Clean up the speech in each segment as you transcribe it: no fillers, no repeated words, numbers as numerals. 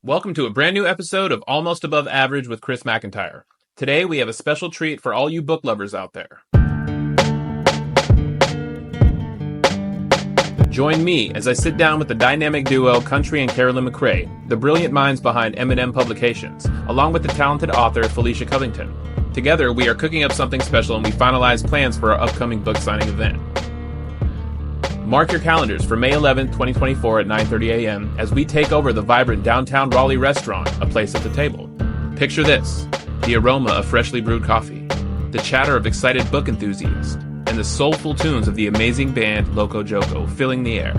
Welcome to a brand new episode of Almost Above Average with Chris McIntyre. Today we have a special treat for all you book lovers out there. Join me as I sit down with the dynamic duo Country and Carolyn McRae, the brilliant minds behind M&M Publications, along with the talented author Felicia Covington. Together we are cooking up something special and we finalize plans for our upcoming book signing event. Mark your calendars for May 11th, 2024 at 9:30 a.m. as we take over the vibrant downtown Raleigh restaurant, A Place at the Table. Picture this: the aroma of freshly brewed coffee, the chatter of excited book enthusiasts, and the soulful tunes of the amazing band Loco Joco filling the air.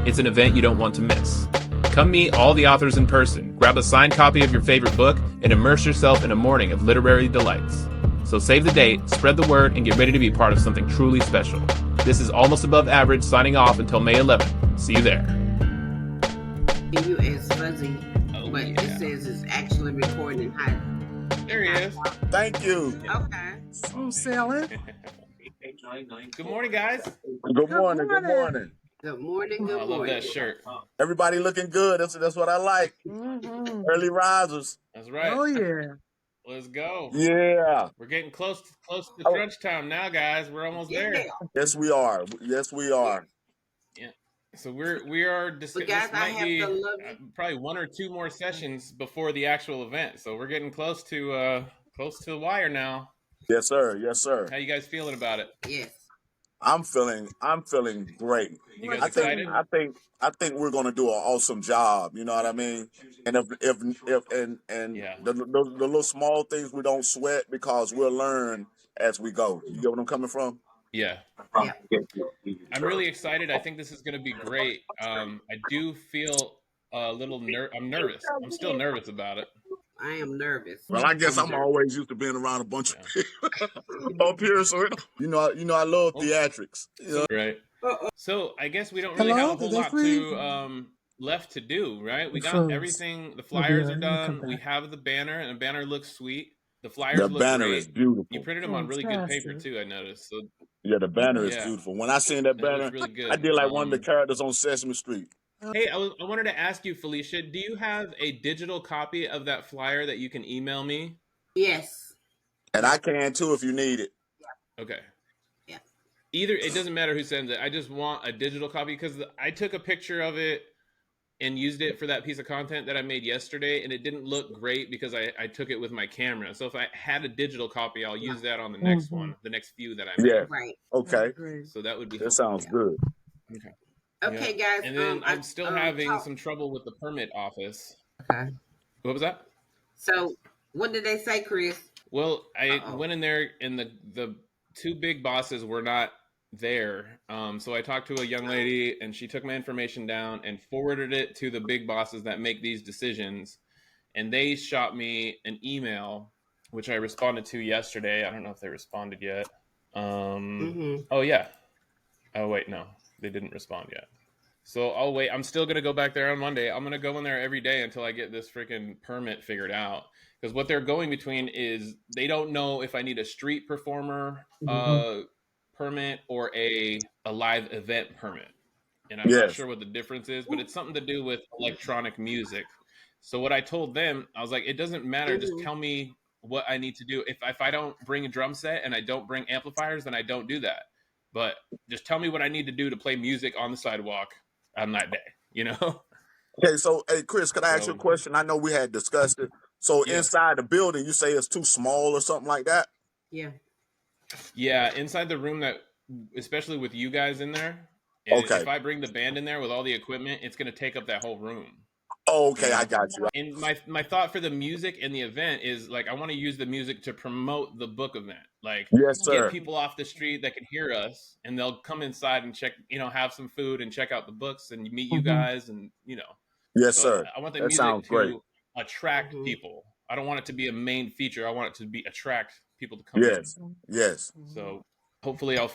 It's an event you don't want to miss. Come meet all the authors in person, grab a signed copy of your favorite book, and immerse yourself in a morning of literary delights. So save the date, spread the word, and get ready to be part of something truly special. This is Almost Above Average, signing off until May 11th. See you there. You is fuzzy, but it says it's actually recording high. There he is. Thank you. Okay. So selling. Good morning, guys. Good morning. Good morning. Good morning. Good I love morning. that shirt. Everybody looking good. That's what I like. Mm-hmm. Early risers. That's right. Oh yeah. Let's go. Yeah. We're getting close to crunch time now, guys. We're almost there. Yes, we are. Yes, we are. Yeah. So we are But discussing. guys, This I might have be to love probably one or two more sessions before the actual event. So we're getting close to the wire now. Yes, sir. Yes, sir. How you guys feeling about it? Yes. I'm feeling great. You guys I excited? think we're gonna do an awesome job. You know what I mean? And if Yeah. the little small things we don't sweat because we'll learn as we go. You get what I'm coming from? Yeah. Yeah. I'm really excited. I think this is going to be great. I do feel a little I'm nervous. I'm still nervous about it. I am nervous. Well, I guess I'm always used to being around a bunch of people up here, so I love theatrics. You know? Right. So I guess we don't really Hello? have a whole Did they lot freeze? to left to do, right? We It got froze. everything. The flyers Yeah, are you can come done. We back. have the banner, and the banner looks sweet. The flyers The look banner great. is beautiful. You printed them on really good paper Fantastic. too. I noticed. So Yeah, the banner is Yeah. beautiful. When I seen that it banner, looks really good. I did like one of the characters on Sesame Street. Hey, I wanted to ask you, Felicia, do you have a digital copy of that flyer that you can email me? Yes. And I can too if you need it. Okay. Yeah. Either, it doesn't matter who sends it. I just want a digital copy because I took a picture of it and used it for that piece of content that I made yesterday, and it didn't look great because I took it with my camera. So if I had a digital copy, I'll use that on the next one, the next few that I make. Yeah. Right. Okay. Great. So that would be That helpful. sounds good. Okay. Okay, Yeah. guys. And then I'm I still having talk- some trouble with the permit office. Okay. What was that? So, what did they say, Chris? Well, I Uh-oh. went in there and the two big bosses were not there. So I talked to a young lady and she took my information down and forwarded it to the big bosses that make these decisions. And they shot me an email, which I responded to yesterday. I don't know if they responded yet. Oh, yeah. Oh, wait, no. They didn't respond yet. So I'll wait. I'm still going to go back there on Monday. I'm going to go in there every day until I get this freaking permit figured out. Because what they're going between is they don't know if I need a street performer permit or a live event permit. And I'm not Yes. sure what the difference is, but it's something to do with electronic music. So what I told them, I was like, it doesn't matter. Just tell me what I need to do. If I don't bring a drum set and I don't bring amplifiers, then I don't do that. But just tell me what I need to do to play music on the sidewalk on that day, you know? Okay, so hey Chris, could I ask you a question? I know we had discussed it. So Yeah. inside the building, you say it's too small or something like that? Yeah. Yeah, inside the room that, especially with you guys in there, and Okay. if I bring the band in there with all the equipment, it's going to take up that whole room. Oh, okay, I got you. And my thought for the music and the event is like I want to use the music to promote the book event. Like Yes, sir. get people off the street that can hear us and they'll come inside and check, have some food and check out the books and meet you guys and Yes, So sir. I want the That music sounds to great. attract people. I don't want it to be a main feature. I want it to be attract people to come in. Yes. Yes. So hopefully I'll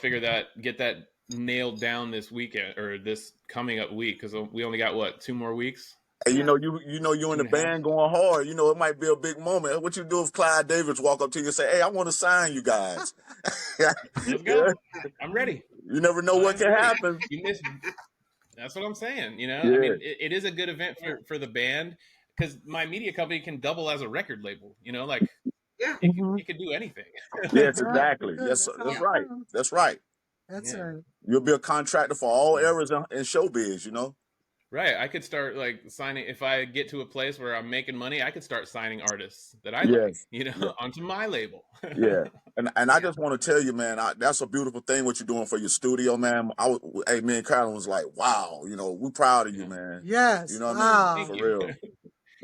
get that nailed down this weekend or this coming up week because we only got 2 more weeks. And you in the band going hard. It might be a big moment. What you do if Clyde Davis walk up to you and say, "Hey, I want to sign you guys." Let's go. I'm ready. You never know what can happen. You missed. That's what I'm saying. I Yeah. mean, it is a good event for the band. because my media company can double as a record label. You know, like Yeah. it could do anything. Yes, That's right. exactly. That's That's all right. true. That's right. That's Yeah. right. You'll be a contractor for all Yeah. areas in showbiz, you know? Right. I could start like signing if I get to a place where I'm making money, I could start signing artists that I like, Yes. you know, Yeah. onto my label. Yeah. And I Yeah. just want to tell you, man, that's a beautiful thing what you're doing for your studio, man. Hey, me and Carolyn was like, wow, you know, we're proud of you, Yeah. man. Yes. You know what I mean? Wow. Thank For you. real.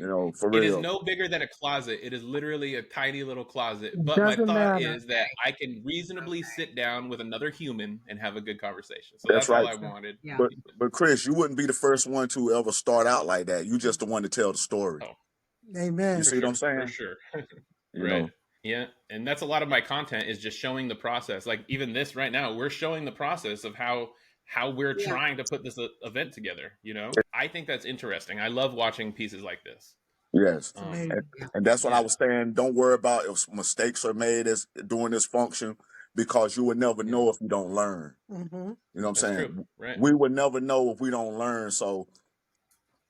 You know, for It is real. no bigger than a closet. It is literally a tiny little closet. But my Doesn't thought matter. is that I can reasonably sit down with another human and have a good conversation. So That's that's all right. I wanted. Yeah. But Chris, you wouldn't be the first one to ever start out like that. You just the one to tell the story. Oh, You Amen. see what I'm for saying? sure. You Right. know. Yeah. And that's a lot of my content is just showing the process. Like even this right now, we're showing the process of how we're Yeah. trying to put this event together, you know? I think that's interesting. I love watching pieces like this. Yes. It's amazing. And that's what I Yeah. was saying. Don't worry about if mistakes are made as during this function, because you would never Yeah. know if you don't learn. Mm-hmm. You know what I'm That's saying? true. Right. We would never know if we don't learn. So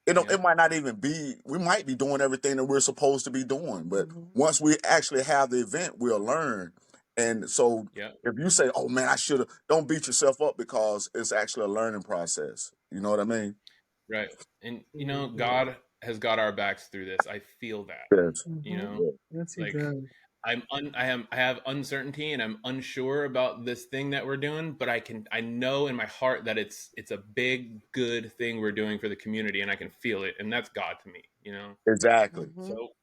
Yeah. it might not even be. We might be doing everything that we're supposed to be doing, but Mhm. once we actually have the event, we'll learn. And so Yeah. if you say, "Oh man, I should have," don't beat yourself up because it's actually a learning process. You know what I mean? Right. And you know, Mhm. God has got our backs through this. I feel that. Yes. You Mhm. know, Yes, he like does. I have uncertainty and I'm unsure about this thing that we're doing, but I know in my heart that it's a big good thing we're doing for the community and I can feel it, and that's God to me, you know. Exactly. Mhm. So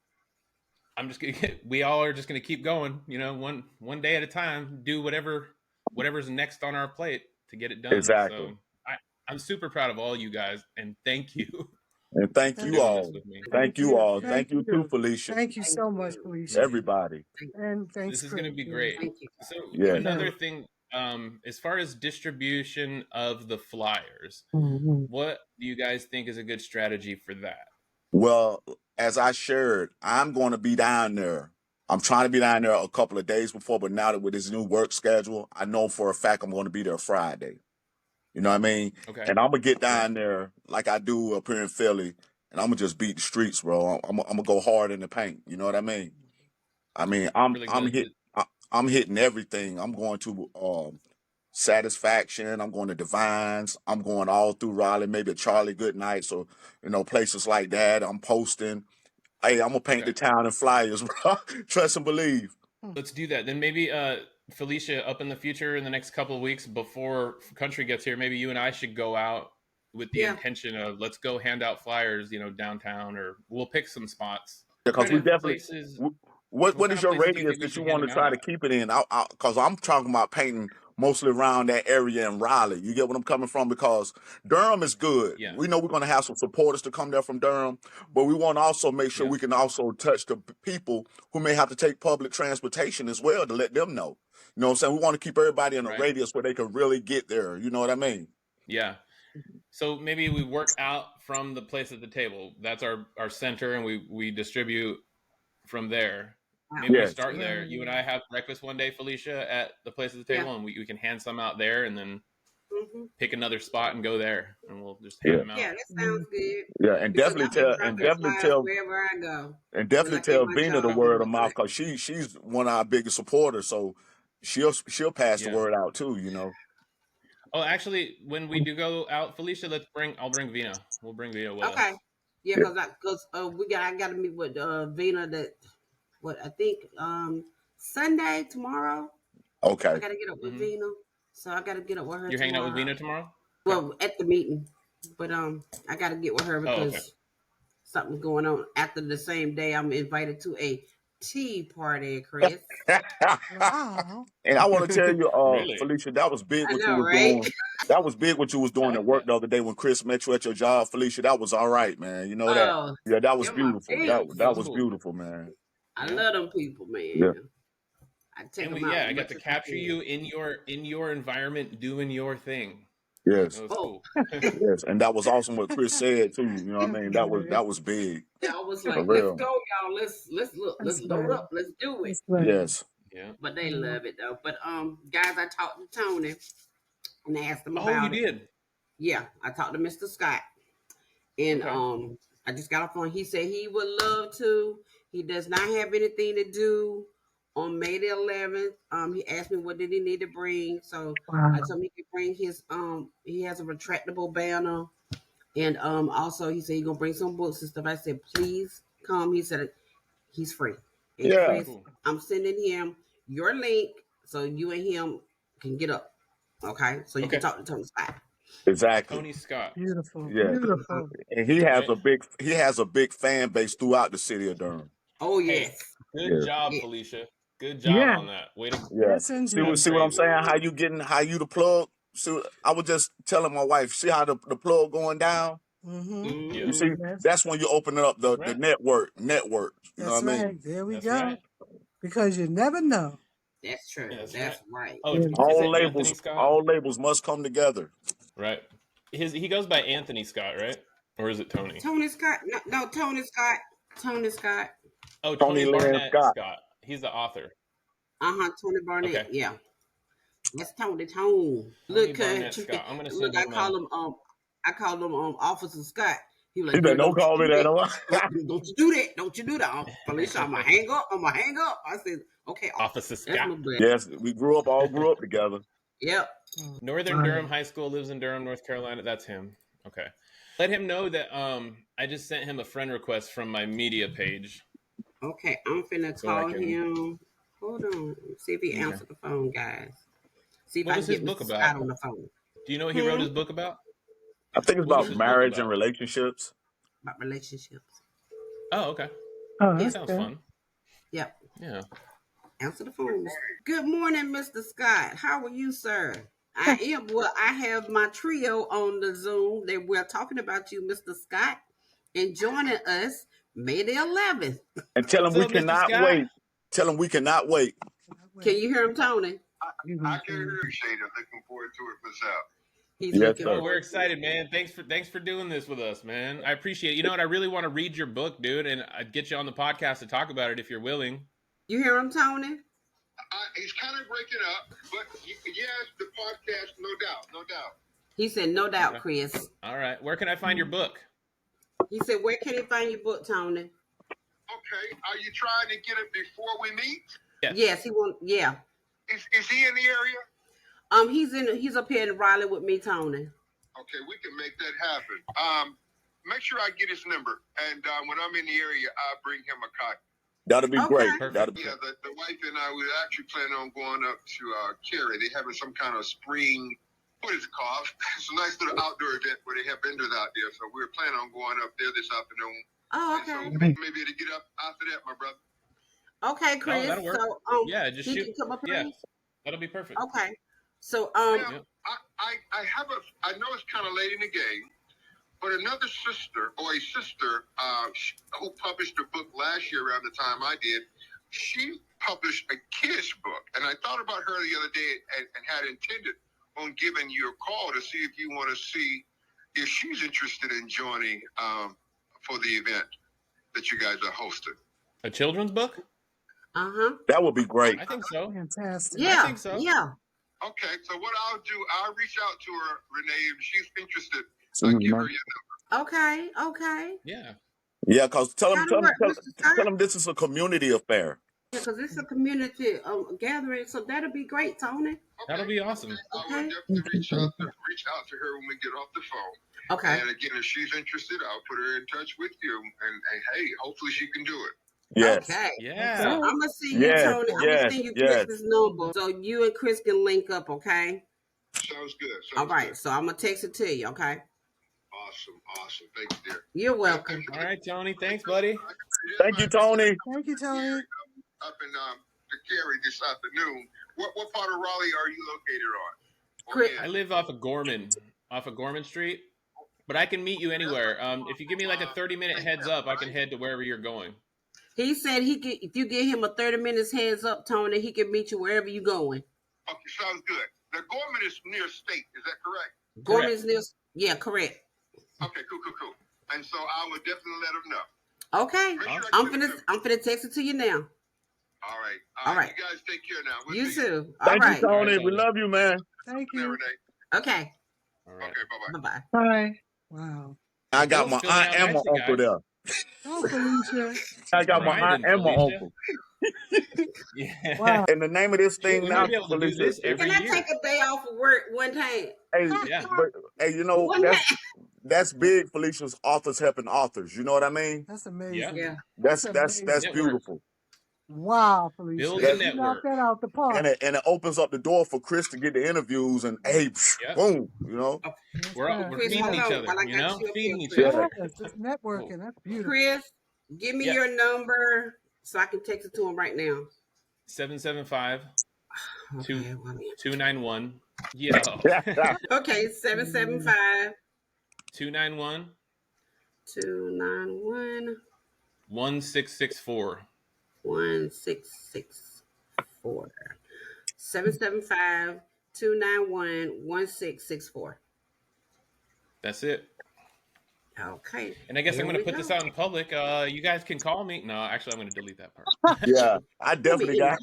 I'm just gonna we all are just gonna keep going, you know, one day at a time, do whatever's next on our plate to get it done. Exactly. So I'm super proud of all you guys and thank you And thank for Thank you doing this all. with me. Thank you all. Thank you too, you. Felicia. Thank you Thank so much, you. Felicia. Everybody. And thanks, This is Chris. going to be Yeah. great. Thank you. So Yeah. another thing, as far as distribution of the flyers, Mhm. what do you guys think is a good strategy for that? Well, as I shared, I'm going to be down there. I'm trying to be down there a couple of days before, but now that with this new work schedule, I know for a fact I'm going to be there Friday. You know what I mean? Okay. And I'm gonna get Yeah. down there like I do up here in Philly, and I'm gonna just beat the streets, bro. I'm gonna go hard in the paint. You know what I mean? Really I'm hitting everything. I'm going to Satisfaction. I'm going to Divines. I'm going all through Raleigh, maybe Charlie Goodnight. So places like that. I'm posting. Hey, I'm gonna paint Okay. the town in flyers, bro. Trust and believe. Let's do that. Then maybe Felicia, up in the future in the next couple of weeks before country gets here, maybe you and I should go out with the Yeah. intention of let's go hand out flyers, you know, downtown, or we'll pick some spots. Because What we kind of definitely. places what What kind is of your places do you radius think we that you should hand want to them out try to at? keep it in? Because I'm talking about painting mostly around that area in Raleigh. You get what I'm coming from? Because Durham is good. Yeah. We know we're going to have some supporters to come there from Durham, but we want to also make sure Yeah. we can also touch the people who may have to take public transportation as well to let them know. You know what I'm saying? We want to keep everybody in a Right. radius where they can really get there. You know what I mean? Yeah. So maybe we work out from the place at the table. That's our center, and we distribute from there. Wow. Maybe we Yes. start there. You and I have breakfast one day, Felicia, at the place at the Yeah. table, and we can hand some out there, and then Mm-hmm. pick another spot and go there, and we'll just hand Yeah. them out. Yeah, that sounds good. Yeah, and Because definitely I've been tell dropping flyers wherever I go. and When I definitely get tell my Vina the job, word of I'm mouth like, because she's one of our biggest supporters. So she'll pass the Yeah. word out too. You know. Oh, actually, when we do go out, Felicia, I'll bring Vina. We'll bring Vina with okay. us. Yeah, Yeah. because I got to meet with Vina I think Sunday tomorrow. I Okay. got to get up with hmm Vina, so I got to get up with her You're hanging out with tomorrow. Vina tomorrow? Well, at the meeting, but I got to get with her Oh, because okay. something's going on. After the same day, I'm invited to a tea party, Chris. Wow. And I want to tell you, Really? Felicia, that was big I what you know, was right? doing. That was big what you was I doing like at work that. the other day when Chris met you at your job, Felicia. That was all right, man. You know that? Oh, Yeah, that was you're my beautiful. babes. That That was was cool. beautiful, man. I Yeah. love them people, Yeah. man. I take And them out I as got much to as I capture can. you in your environment doing your thing. Yes. That was Oh, cool. Yes. And that was awesome what Chris said too. You know what I mean? That was big. yeah, I was For like, let's real. go, y'all. Let's look, let's That's load right. up, let's do it. That's right. Yes. Yeah. But they love it though. But guys, I talked to Tony and asked him Oh, you about it. did? Yeah, I talked to Mr. Scott, and Okay. I just got off on. He said he would love to. He does not have anything to do on May the 11th. He asked me what did he need to bring, so Wow. I told him he could bring his. He has a retractable banner, and also he said he's gonna bring some books and stuff. I said please come. He said he's free. And Yeah. Chris, Cool. I'm sending him your link so you and him can get up. Okay, so you can talk to Tony Scott. Exactly. Tony Scott. Beautiful. Yeah. Beautiful. And he has a big fan base throughout the city of Durham. Oh Hey, yes. good Yeah. job, Yeah. Felicia. Good job Yeah. on that. Way to Yeah. Yes, indeed. See what I'm saying? How you the plug? See, I was just telling my wife, see how the plug going down? Mm-hmm. Yeah. You see, Yes. that's when you open up the Right. network. You That's know what I mean? right. There we That's go. right. Because you never know. That's true. Yeah, that's That's right. Oh, Yeah. is All it Anthony Scott? labels must come together. Right. He goes by Anthony Scott, right? Or is it Tony? Tony Scott. No, Tony Scott. Tony Scott. Oh, Tony Tony Lynn Barnett Scott. Scott. He's the author. Tony Barnett. Okay. Yeah. That's Tony. Look, Barnett Scott. I'm gonna send I him call him Officer Scott. He was He like, said, "Girl, don't call me that. Don't you do that. Don't you do that. Felicia, I'm gonna hang up. I said, okay, Officer that's my Scott. buddy. Yes, we all grew up together. Yep. Northern Durham High School, lives in Durham, North Carolina. That's him. Okay. Let him know that I just sent him a friend request from my media page. Okay, I'm finna So I call can- him. Hold on. See if he Okay. answered the phone, guys. See if What I was can his get book Mr. about? Scott on the phone. Do you know what he wrote his book about? I think it's What was about his book marriage about? and relationships. About relationships. Oh, okay. Oh, That that's sounds good. fun. Yep. Yeah. Answer the phone. Good morning, Mr. Scott. How are you, sir? I have my trio on the Zoom. We're talking about you, Mr. Scott, and joining us May the 11th. And tell him What's we up, Mr. cannot Scott? wait. Tell him we cannot wait. Can you hear him, Tony? I can appreciate it. Looking forward to it myself. He's Yes, looking sir. Oh, forward we're to excited, man. Thanks for doing this with us, man. I appreciate it. You know what? I really want to read your book, dude, and I'd get you on the podcast to talk about it if you're willing. You hear him, Tony? He's kind of breaking up, but yes, the podcast, no doubt. He said, no doubt, Okay. Chris. All right. Where can I find your book? He said, where can he find your book, Tony? Okay, are you trying to get it before we meet? Yes, he won't. Yeah. Is he in the area? He's up here in Raleigh with me, Tony. Okay, we can make that happen. Make sure I get his number, and when I'm in the area, I'll bring him a copy. That'll be Okay. great. Perfect. That'll be Yeah, the wife and I, we actually plan on going up to Cary. They're having some kind of spring, what is it called? It's a nice little outdoor event where they have vendors out there. So we're planning on going up there this afternoon. Oh, And so okay. maybe to get up after that, my brother. Okay, Chris. that'll work. So, Yeah, just he shoot. can come up Yeah, here. that'll be perfect. Okay. So, Yeah, I know it's kind of late in the game, but another sister who published a book last year around the time I did, she published a kids book. And I thought about her the other day and had intended on giving you a call to see if you want to see if she's interested in joining for the event that you guys are hosting. A children's book? that would be great. I think so. Fantastic. yeah, I think so. yeah. Okay, so what I'll do, I'll reach out to her, Renee, if she's interested. I'll give her your Okay. Yeah. Yeah, because tell him Mr. Scott? this is a community affair. Yeah, because it's a community gathering, so that'll be great, Tony. number. That'll be awesome. I will Okay. definitely reach out to her when we get off the phone. Okay. And again, if she's interested, I'll put her in touch with you. And hey, hopefully she can do it. Yes. Okay. Yeah. So I'm gonna see you, Yes, Tony. I'm yes, gonna send you yes. Chris's number so you and Chris can link up. Okay. Sounds good. All right. So I'm gonna text it to you. Okay. Awesome. Thank you, dear. You're welcome. All right, Tony. Thanks, buddy. Thank you, Tony. Thank you, Tony. Up in the Cary this afternoon. What part of Raleigh are you located on? Chris- Yeah. I live off of Gorman Street, but I can meet you anywhere. If you give me like a 30-minute heads up, I can head to wherever you're going. He said if you give him a 30 minutes heads up, Tony, he can meet you wherever you're going. Okay, sounds good. Now, Gorman is near State. Is that correct? Gorman's near. Yeah, correct. Okay, cool. And so I would definitely let them know. Okay. Make sure I I'm get the finna text it to you now. All right. You guys take care now. We'll You see too. All Thank right. you, Tony. All right, We love you, man. Thank Yeah, you. Renee. Okay. All right. Okay, bye-bye. Bye-bye. Bye. Wow. I got Bill's my filling aunt out and my nicely, uncle guys. there. Oh, Felicia. I got my aunt Grinding, and my Felicia. uncle. Yeah. Wow. And the name of this thing You now, might be able to do Felicia, this is, every Can I year. take a day off of work one time? hey, Yeah. but hey, you know One time. that's big. Felicia's authors helping authors. You know what I mean? That's Yeah. amazing. Yeah. That's amazing. Network. beautiful. Wow, Felicia. Build That- a You knocked network. that out the park. and it opens up the door for Chris to get the interviews and hey, Yep. boom, you know. Yes, We're sir. we're Chris, feeding hold each on other, while I you got know, you up feeding here, each Chris. other. Yes, it's networking. That's beautiful. Chris, give me Yes. your number so I can text it to him right now. 775 Okay, well, 291. Yo. okay, 775 291 291 1664. 1664. 775 291 1664. That's it. Okay. And I guess Here I'm going to we put this go. out in public. You guys can call me. No, actually, I'm going to delete that part. Yeah, I definitely got.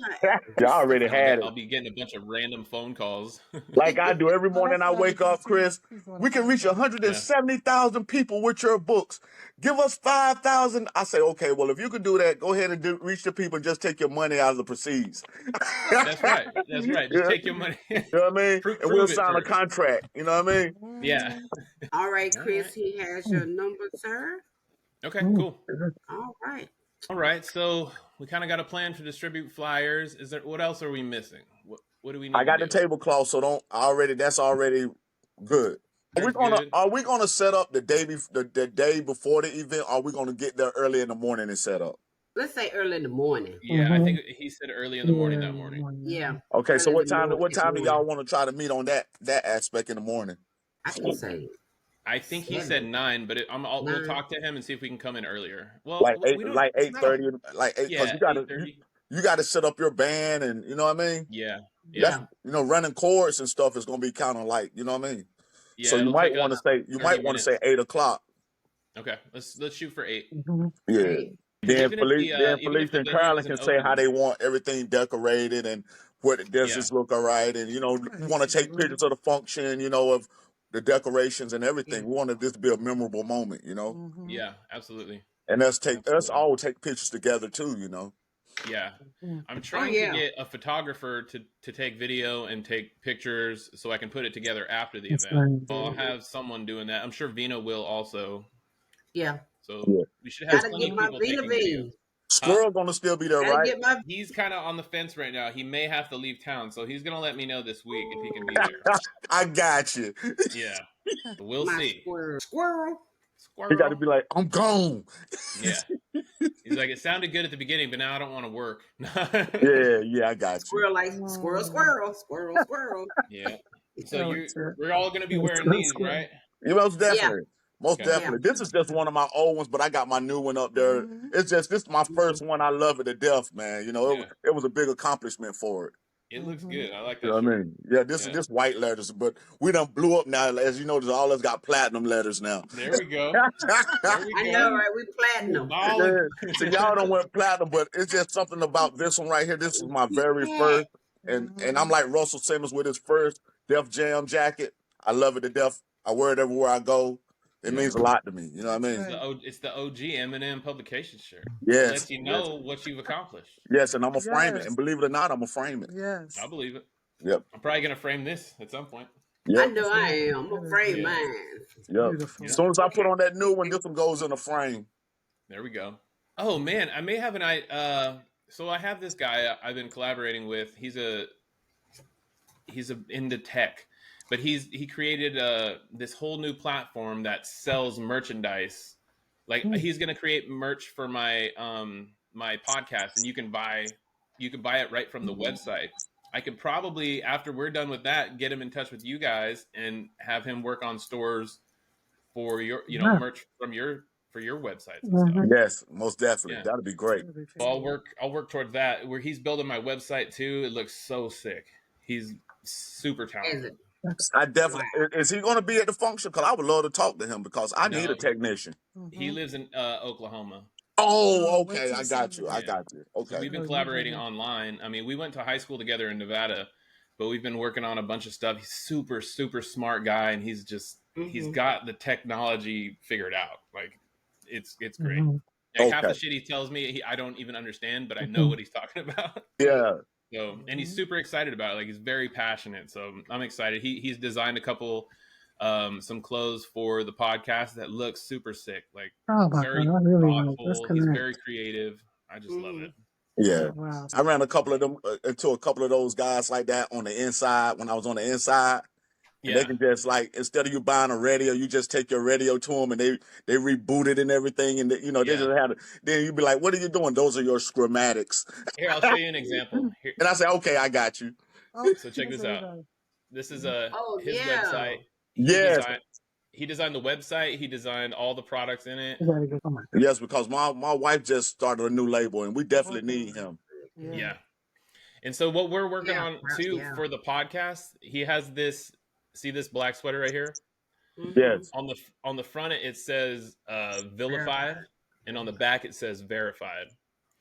I already had I'll it. be getting a bunch of random phone calls. Like I do every Oh, morning. that's I wake nice. up, Chris. We can reach 170,000 people with your books. Give us 5,000. I say, okay. Well, if you can do that, go ahead and reach the people and just take your money out of the proceeds. That's right. That's right. Just Yeah. take your money. You know what I mean? Prove And we'll it sign a first. contract. You know what I mean? Yeah. All right, All Chris, right. he has your number, sir. Okay, cool. All right. All right. So we kind of got a plan to distribute flyers. Is there, what else are we missing? What do we need I got to the do? tablecloth, so that's already good. That's good. Are we gonna set up the day the day before the event? Or are we gonna get there early in the morning and set up? Let's say early in the morning. Yeah, I think he said early in the morning that morning. Yeah. Okay, so Early what in the time? What this time do morning. y'all want to try to meet on that aspect in the morning? I can say I think he 7. said 9, but we'll 9. talk to him and see if we can come in earlier. Well, Like we 8, don't. like It's not a- 8:30, like 8, because Yeah, you got to set up your band, and you know what I mean. Yeah, That's, Yeah. running chords and stuff is gonna be kind of like, you know what I mean. yeah. So you It'll might take want to us say 30 minutes. 8 o'clock. Okay, let's shoot for 8. Yeah. Okay. Then Even if the Felicia and venue Carolyn isn't can say how open. they want everything decorated and what does Yeah. this look all right, and we want to take pictures of the function, of the decorations and everything. We want this to be a memorable moment, Yeah, absolutely. and us all take pictures together too, Yeah. I'm Oh, trying yeah. to get a photographer to take video and take pictures so I can put it together after the event. I'll have someone doing that. I'm sure Vina will also. Yeah. So Yeah. we should have Gotta plenty get of my people Vina taking video. Vina. Squirrel gonna still be there, Gotta right? get my He's kind of on the fence right now. He may have to leave town, so he's gonna let me know this week if he can be there. I got you. Yeah, we'll my see. squirrel. He got to Squirrel. be like, I'm gone. Yeah. He's like, it sounded good at the beginning, but now I don't want to work. Yeah, I got you. Squirrel like squirrel. Yeah. So we're all gonna be wearing these, right? Most definitely. Most Okay. definitely. This is just one of my old ones, but I got my new one up there. It's just this is my first one. I love it to death, man. It was a big accomplishment for it. It looks good. I like that. You know what I shirt. mean? Yeah, this is this white letters, but we done blew up now. As you know, all of us got platinum letters now. There we go. There we I go. know, right? We platinum. Ballin'. So y'all done went platinum, but it's just something about this one right here. This is my very first, and I'm like Russell Simmons with his first Def Jam jacket. I love it to death. I wear it everywhere I go. It means a lot to me. You know what I mean? It's the OG Eminem publication shirt. Yes. It lets you know what you've accomplished. Yes, and I'm going to frame it. And believe it or not, I'm going to frame it. Yes. I believe it. Yep. I'm probably going to frame this at some point. Yep. I know I am. I'm gonna frame mine. Yep. Beautiful. As soon as I put on that new one, this one goes in a frame. There we go. Oh man, I may have so I have this guy I've been collaborating with. He's into tech, but he created this whole new platform that sells merchandise. Like he's gonna create merch for my my podcast, and you can buy it right from the website. I could probably, after we're done with that, get him in touch with you guys and have him work on stores for your merch from for your websites and stuff. Yes, most definitely. Yeah. That'd be great. So I'll work towards that. Where he's building my website too. It looks so sick. He's super talented. I definitely is he going to be at the function? Because I would love to talk to him because I need a technician. He lives in Oklahoma. Oh, okay. I got you. Okay. So we've been collaborating online. I mean, we went to high school together in Nevada, but we've been working on a bunch of stuff. He's super, super smart guy, and he's just he's got the technology figured out. Like it's great. Mhm. Like half the Okay. shit he tells me, I don't even understand, but I know what he's talking about. Yeah. So, and he's super excited about it. Like he's very passionate. So I'm excited. He's designed a couple, some clothes for the podcast that looks super sick. Like Oh my very God, I really want to thoughtful. He's disconnect. very creative. I just love it. Yeah. Wow. I ran a couple of them into a couple of those guys like that on the inside when I was on the inside. And they Yeah. can just like, instead of you buying a radio, you just take your radio to them and they reboot it and everything. And they Yeah. just had then you'd be like, what are you doing? Those are your schematics. Here, I'll show you an example. Here. And I say, okay, I got you. Oh, So check this out. This is his yeah. website. Yes. He designed the website. He designed all the products in it. Yes, because my wife just started a new label and we definitely need him. Yeah. And so what we're working on too for the podcast, he has this, see this black sweater right here? Yes. On the front it says vilified, and on the back it says verified.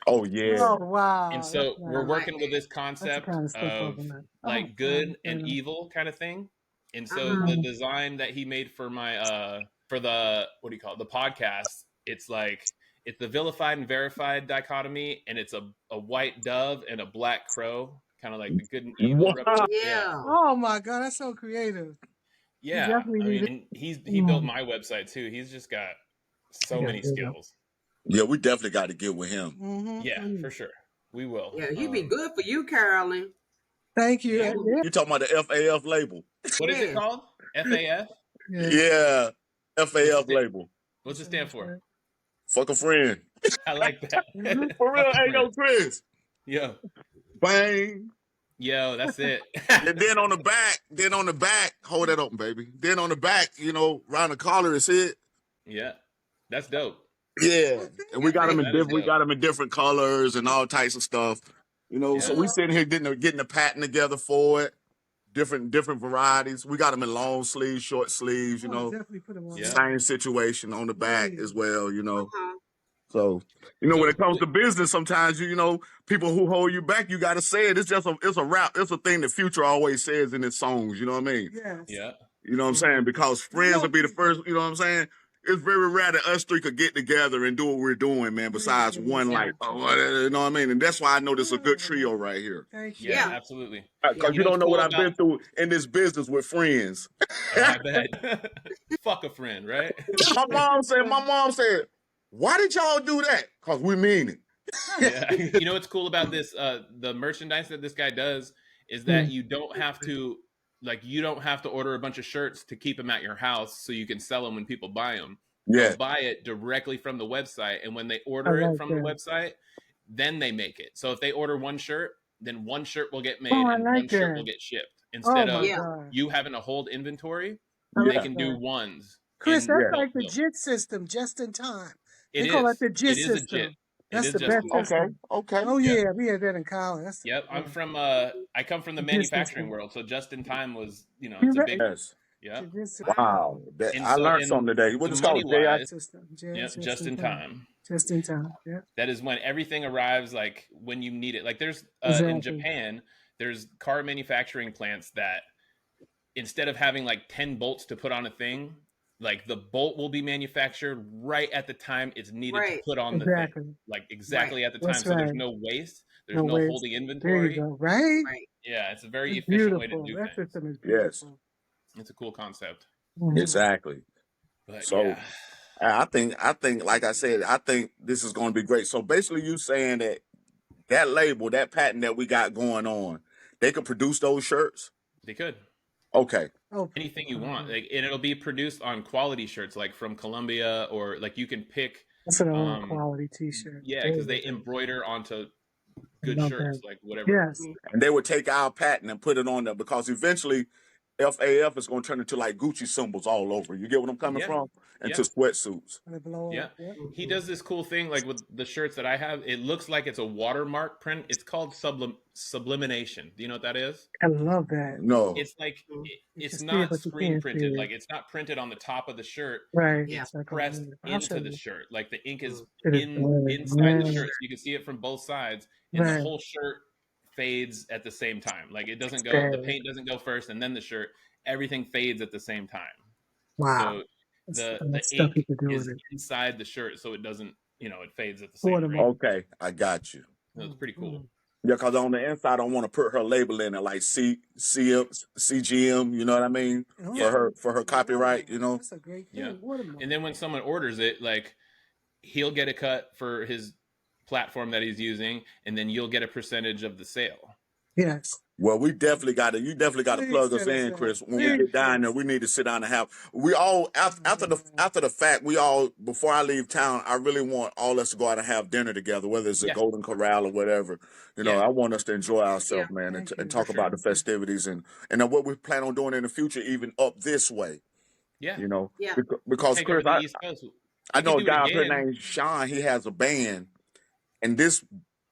Oh yeah. Oh wow. And so we're working with this concept of like good and evil kind of thing. And so the design that he made for my for the, what do you call it, the podcast, it's like it's the vilified and verified dichotomy, and it's a white dove and a black crow, kind of like the good and evil. Wow. Yeah. Oh my God, that's so creative. Yeah. I mean, he built my website too. He's just got so many skills. Yeah, we definitely got to get with him. Yeah, for sure. We will. Yeah, he'd be good for you, Carolyn. Thank you. Yeah. You talking about the FAF label? What is it called? FAF? Yeah. FAF label. What's it stand for? Fuck a friend. I like that. For real, hey, yo, Chris. Yo. Bang. Yo, that's it. And then on the back, hold that open, baby. Then on the back, around the collar is it. Yeah. That's dope. Yeah. And we got them in different colors and all types of stuff. So we sitting here getting the pattern together for it. Different varieties. We got them in long sleeves, short sleeves, Definitely put them on. Same situation on the back as well, So, when it comes to business, sometimes, people who hold you back, you got to say it. It's a rap. It's a thing that Future always says in his songs. You know what I mean? Yes. Yeah. You know what I'm saying? Because friends will be the first, you know what I'm saying? It's very rare that us three could get together and do what we're doing, man, besides one, you know what I mean? And that's why I know this is a good trio right here. Thank you. Yeah, absolutely. Because you don't know what I've been through in this business with friends. I bet. Fuck a friend, right? My mom said, why did y'all do that? Because we mean it. Yeah. You know what's cool about this? The merchandise that this guy does is that you don't have to order a bunch of shirts to keep them at your house so you can sell them when people buy them. Yeah. They'll buy it directly from the website, and when they order it from the website, then they make it. So if they order one shirt, then one shirt will get made and one shirt will get shipped. Instead of you having to hold inventory, they can do ones. Chris, that's like the JIT system, just in time. They call it the JIT system. That's the best system. Okay. Oh yeah, we had that in college. Yep, I'm from I come from the manufacturing world, so just in time was, it's a big yeah. Wow. I learned something today. What is it called? Yeah, just in time. Just in time. Yeah. That is when everything arrives like when you need it. Like there's in Japan, there's car manufacturing plants that instead of having like 10 bolts to put on a thing, like the bolt will be manufactured right at the time it's needed to put on the thing. Like exactly at the time. That's so there's no waste. There's no holding inventory. There you go. Right? Yeah, it's a very efficient way to do that things. system is beautiful. Yes. It's a cool concept. Exactly. But, so I think, like I said, I think this is going to be great. So basically you saying that label, that patent that we got going on, they could produce those shirts? They could. Okay. Anything you want. Like, and it'll be produced on quality shirts, like from Colombia, or like you can pick. That's an old quality t-shirt. Yeah, because they embroider onto good shirts, like whatever. Yes. And they would take our patent and put it on there because eventually FAF is going to turn into like Gucci symbols all over. You get what I'm coming from? Into sweatsuits. Yeah. He does this cool thing, like with the shirts that I have. It looks like it's a watermark print. It's called sublimination. Do you know what that is? I love that. No. It's like, it's not screen printed. Like it's not printed on the top of the shirt. Right. It's pressed into the shirt. Like the ink is inside the shirt. So you can see it from both sides. And the whole shirt fades at the same time. Like it doesn't go, the paint doesn't go first and then the shirt. Everything fades at the same time. Wow. So the That's stuff ink you could do is with it. inside the shirt, so it doesn't, it fades at the same rate. Okay, I got you. So it's pretty cool. Yeah, because on the inside, I want to put her label in it, like CGM. You know what I mean? For her copyright. That's a great thing. Yeah. And then when someone orders it, like, he'll get a cut for his platform that he's using, and then you'll get a percentage of the sale. Yes. Well, you definitely got to plug us in, Chris. When we get down there, we need to sit down and have. We all after the fact, we all, before I leave town, I really want all us to go out and have dinner together, whether it's a Golden Corral or whatever. I want us to enjoy ourselves, man, and talk about the festivities and what we plan on doing in the future, even up this way. Yeah. Because Chris, I know a guy up here named Sean. He has a band, and this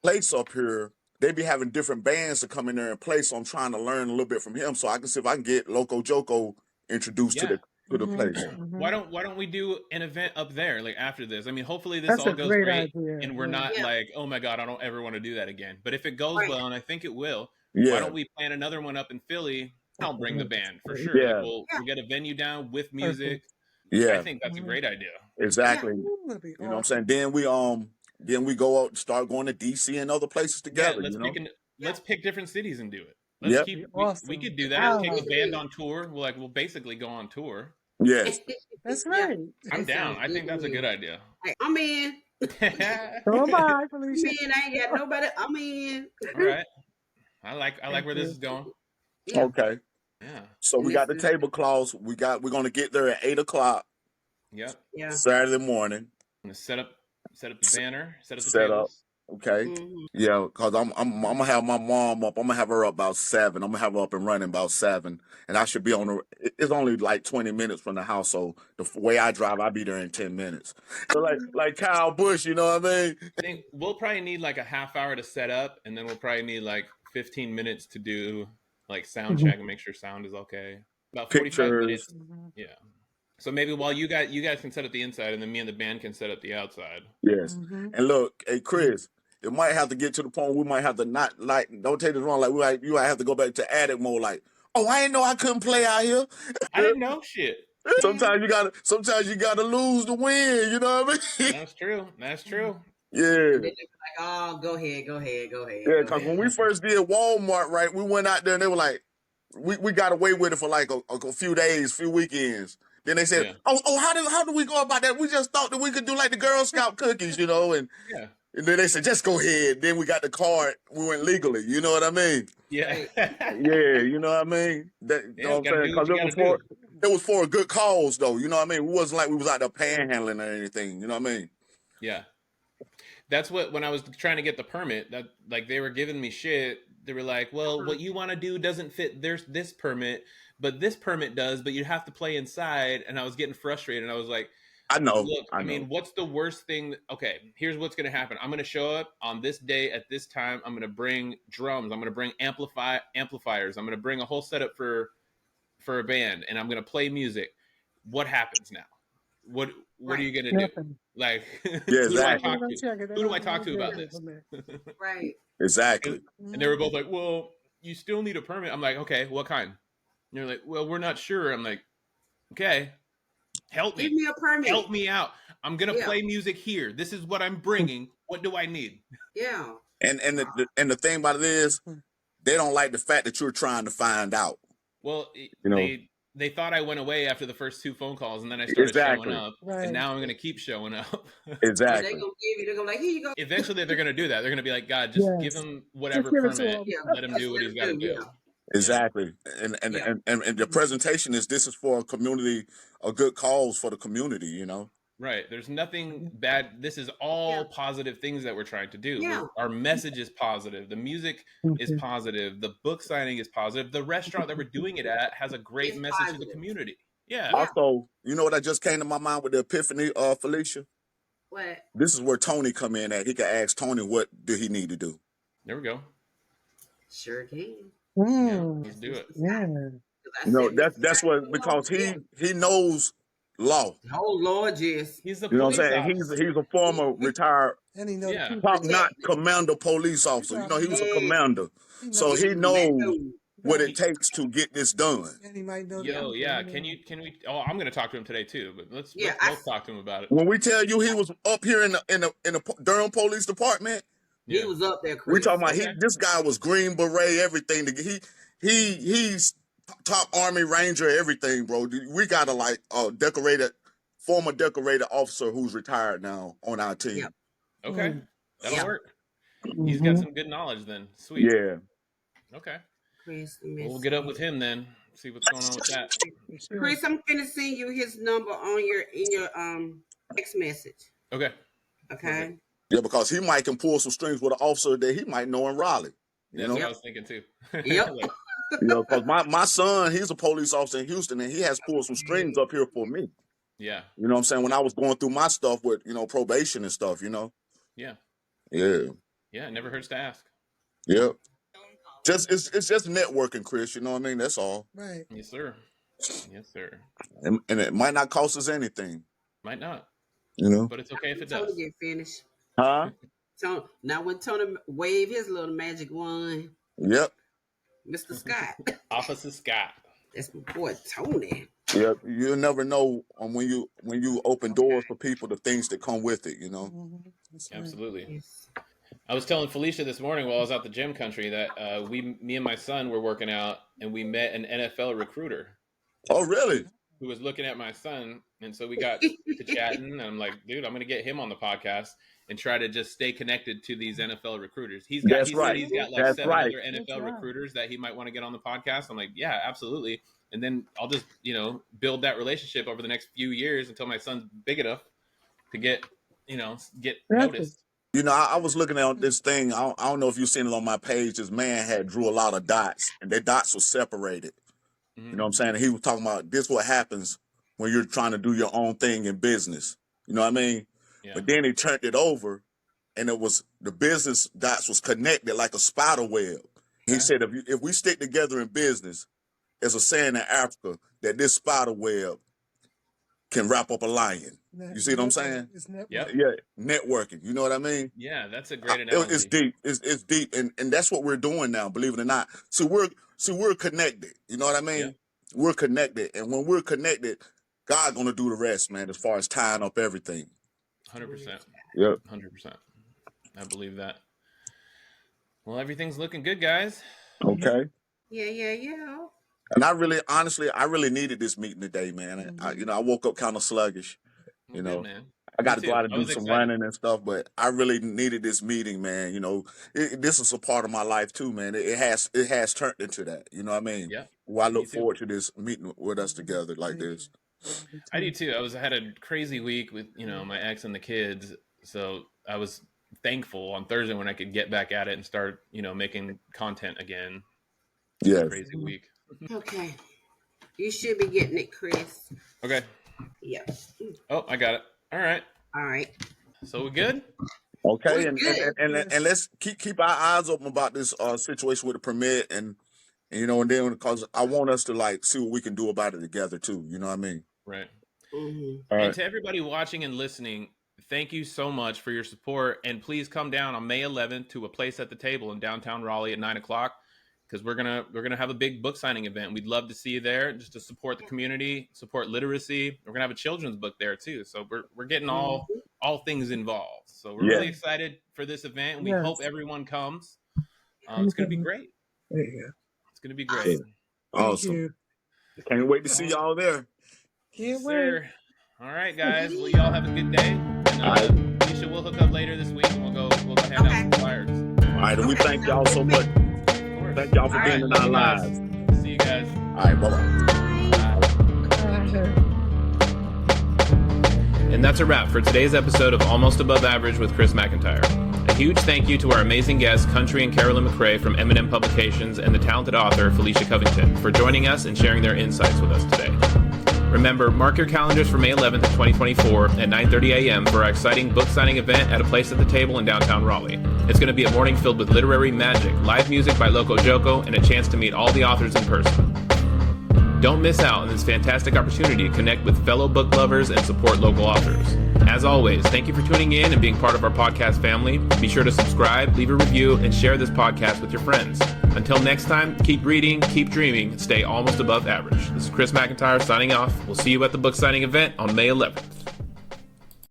place up here, they be having different bands to come in there and play. So I'm trying to learn a little bit from him, so I can see if I can get Loco Joko introduced to the place. Why don't we do an event up there, like, after this? I mean, hopefully this all goes great, and we're not like, oh my God, I don't ever want to do that again. But if it goes well, and I think it will, why don't we plan another one up in Philly? I'll bring the band for sure. Yeah. Like, we'll get a venue down with music. Yeah, I think that's a great idea. Exactly. You know what I'm saying? Then we go out and start going to DC and other places together. Let's pick different cities and do it. Let's keep. We could do that. Take a band on tour. We'll basically go on tour. Yes, that's right. I'm down. I think that's a good idea. I'm in. Come on, Felicia. I ain't got nobody. I'm in. All right. I like where this is going. Yeah. Okay. Yeah. So we got the tablecloths. We're gonna get there at 8:00. Yep. Yeah. Saturday morning. I'm gonna set up the banner. Set up the tables. Okay. Mm-hmm. Yeah, because I'm gonna have my mom up. I'm gonna have her up about 7. I'm gonna have her up and running about 7, and I should be on it's only like 20 minutes from the house, so the way I drive, I'll be there in 10 minutes. So like Kyle Busch, you know what I mean? I think we'll probably need like a half hour to set up, and then we'll probably need like 15 minutes to do like sound check and make sure sound is okay. About 45 minutes. Yeah. So maybe while you guys can set up the inside, and then me and the band can set up the outside. Yes. And look, hey Chris, it might have to get to the point we might have to not, like, don't take this wrong, like you might have to go back to addict mode, like, oh, I didn't know I couldn't play out here. I didn't know shit. Sometimes you gotta lose to win, you know what I mean? That's true. Yeah. And like, oh, go ahead. Yeah, because when we first did Walmart, right, we went out there and they were like, we got away with it for like a few days, few weekends. Then they said, oh, how do we go about that? We just thought that we could do like the Girl Scout cookies, and and then they said, just go ahead. Then we got the card. We went legally. You know what I mean? Yeah. Yeah, you know what I mean? You know what I'm saying? Because it was for a good cause, though. You know what I mean? It wasn't like we was out there panhandling or anything. You know what I mean? Yeah. That's when I was trying to get the permit, that like they were giving me shit. They were like, well, what you want to do doesn't fit this permit, but this permit does, but you have to play inside. And I was getting frustrated. And I was like, I know. Look, I mean, what's the worst thing? Okay, here's what's going to happen. I'm going to show up on this day at this time. I'm going to bring drums. I'm going to bring amplifiers. I'm going to bring a whole setup for a band, and I'm going to play music. What happens now? What are you going to do? Like, who do I talk to about this? Right. Exactly. And they were both like, well, you still need a permit. I'm like, okay, what kind? And they're like, well, we're not sure. I'm like, okay. Help me. Give me a permit. Help me out. I'm gonna play music here. This is what I'm bringing. What do I need? Yeah. And the thing about it is, they don't like the fact that you're trying to find out. Well, they thought I went away after the first 2 phone calls, and then I started showing up, and now I'm gonna keep showing up. Exactly. They're gonna be like, here you go. Eventually, they're gonna do that. They're gonna be like, God, just give him whatever permit. Let him do what he's got to do. Exactly. And the presentation this is for a community, a good cause for the community, you know? Right. There's nothing bad. This is all positive things that we're trying to do. Yeah. Our message is positive. The music is positive. The book signing is positive. The restaurant that we're doing it at has a great message to the community. Yeah. Also, you know what I just came to my mind with the epiphany, Felicia? What? This is where Tony come in at. He can ask Tony what do he need to do. There we go. Sure can. Yeah, let's do it. Yeah. That's what, because he knows law. Oh Lord, yes. He's a you know what I'm saying? He's a former retired and he knows top-notch commander police officer. You know, he was a commander. So he knows what it takes to get this done. And he might know. Yo, yeah. Can we? Oh, I'm going to talk to him today too. But let's both talk to him about it. When we tell you he was up here in the Durham Police Department, he was up there. Chris. We talking about this guy was Green Beret, everything. He's top Army Ranger, everything, bro. We got a former decorated officer who's retired now on our team. Yep. Okay, that'll work. He's got some good knowledge then. Sweet. Yeah. Okay. Chris, we'll get up with him then. See what's going on with that. Chris, I'm gonna send you his number in your text message. Okay. Okay. Yeah, because he might can pull some strings with an officer that he might know in Raleigh. That's what I was thinking too. Yep. Because my son, he's a police officer in Houston, and he has pulled some strings up here for me. Yeah. You know what I'm saying? When I was going through my stuff with, probation and stuff, Yeah. Yeah. Yeah, it never hurts to ask. Yep. It's just networking, Chris. You know what I mean? That's all. Right. Yes, sir. Yes, sir. And it might not cost us anything. Might not. But it's okay if it Tony does. get finished. Huh? Now when Tony wave his little magic wand. Yep. Mr. Scott. Officer Scott. That's my boy Tony. Yep. You'll never know when you open doors for people, the things that come with it. Absolutely. Yes. I was telling Felicia this morning while I was out the gym country that me and my son were working out, and we met an NFL recruiter. Oh, really? Who was looking at my son, and so we got to chatting, and I'm like, dude, I'm going to get him on the podcast and try to just stay connected to these NFL recruiters. He's got like 7 other NFL recruiters that he might want to get on the podcast. I'm like, yeah, absolutely. And then I'll just, build that relationship over the next few years until my son's big enough to get noticed. I was looking at this thing. I don't know if you've seen it on my page. This man had drew a lot of dots, and their dots were separated. Mm-hmm. You know what I'm saying? And he was talking about this what happens when you're trying to do your own thing in business. You know what I mean? Yeah. But then he turned it over, and it was the business dots was connected like a spider web. He said, if we stick together in business, there's a saying in Africa that this spider web can wrap up a lion. You see what I'm saying? Yeah, networking. You know what I mean? Yeah, that's a great analogy. It's deep. It's deep, and that's what we're doing now. Believe it or not. So we're connected. You know what I mean? Yeah. We're connected, and when we're connected, God's gonna do the rest, man. As far as tying up everything. 100%. Yep. 100%. I believe that. Well, everything's looking good, guys. Okay. Yeah. And I really needed this meeting today, man. Mm-hmm. I woke up kind of sluggish. Good, man. I got to go out and do some running and stuff, but I really needed this meeting, man. This is a part of my life too, man. It has turned into that. You know what I mean? Yeah. Well, I look forward to this meeting with us together like this. I do too. I had a crazy week with my ex and the kids, so I was thankful on Thursday when I could get back at it and start making content again. Yeah. Crazy week. Okay. You should be getting it, Chris. Okay. Yeah. Oh, I got it. All right. So we good? Okay, and let's keep our eyes open about this situation with the permit, and then because I want us to see what we can do about it together too. You know what I mean? Right. Mm-hmm. And to everybody watching and listening, thank you so much for your support, and please come down on May 11th to a place at the table in downtown Raleigh at 9:00. Because we're gonna have a big book signing event. We'd love to see you there, just to support the community, support literacy. We're gonna have a children's book there too. So we're getting all things involved. So we're really excited for this event. And we hope everyone comes. It's gonna be great. It's gonna be great. Awesome. Can't wait to see y'all there. Can't wait. All right, guys. Well, y'all have a good day. And Alicia, we'll hook up later this week, and we'll go hand out some flyers. All right, and we thank y'all so much. Thank y'all for being in our lives. See you guys. All right, bye-bye. And that's a wrap for today's episode of Almost Above Average with Chris McIntyre. A huge thank you to our amazing guests, Country and Carolyn McRae from M&M Publications, and the talented author, Felicia Covington, for joining us and sharing their insights with us today. Remember, mark your calendars for May 11th of 2024 at 9:30 a.m. for our exciting book signing event at a place at the table in downtown Raleigh. It's going to be a morning filled with literary magic, live music by Loco Joko, and a chance to meet all the authors in person. Don't miss out on this fantastic opportunity to connect with fellow book lovers and support local authors. As always, thank you for tuning in and being part of our podcast family. Be sure to subscribe, leave a review, and share this podcast with your friends. Until next time, keep reading, keep dreaming, and stay almost above average. This is Chris McIntyre signing off. We'll see you at the book signing event on May 11th.